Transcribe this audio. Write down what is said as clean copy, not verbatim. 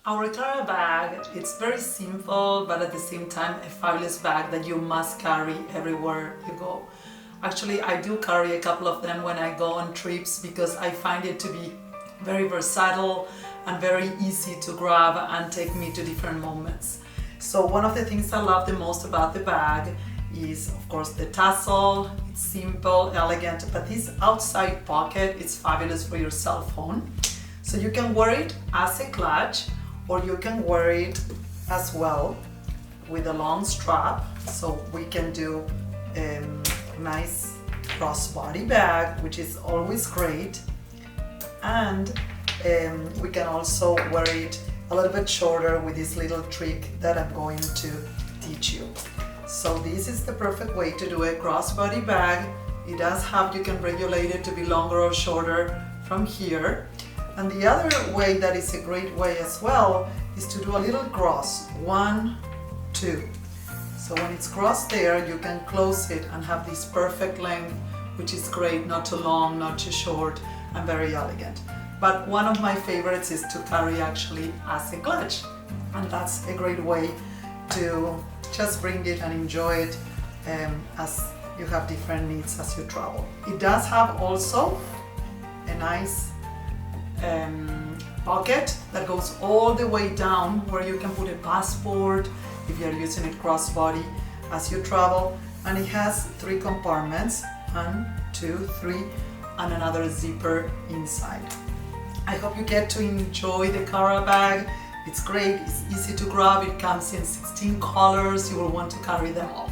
Our Cara bag, it's very simple, but at the same time a fabulous bag that you must carry everywhere you go. Actually, I do carry a couple of them when I go on trips because I find it to be very versatile and very easy to grab and take me to different moments. So one of the things I love the most about the bag is, of course, the tassel. It's simple, elegant, but this outside pocket is fabulous for your cell phone. So you can wear it as a clutch, or you can wear it as well with a long strap. So we can do a nice crossbody bag, which is always great. And we can also wear it a little bit shorter with this little trick that I'm going to teach you. So this is the perfect way to do a crossbody bag. It does have, you can regulate it to be longer or shorter from here. And the other way that is a great way as well is to do a little cross, 1, 2. So when it's crossed there, you can close it and have this perfect length, which is great, not too long, not too short, and very elegant. But one of my favorites is to carry actually as a clutch, and that's a great way to just bring it and enjoy it as you have different needs as you travel. It does have also a nice pocket that goes all the way down where you can put a passport if you're using it crossbody as you travel, and it has 3 compartments, 1, 2, 3, and another zipper inside. I hope you get to enjoy the Cara bag. It's great, it's easy to grab, it comes in 16 colors, you will want to carry them all.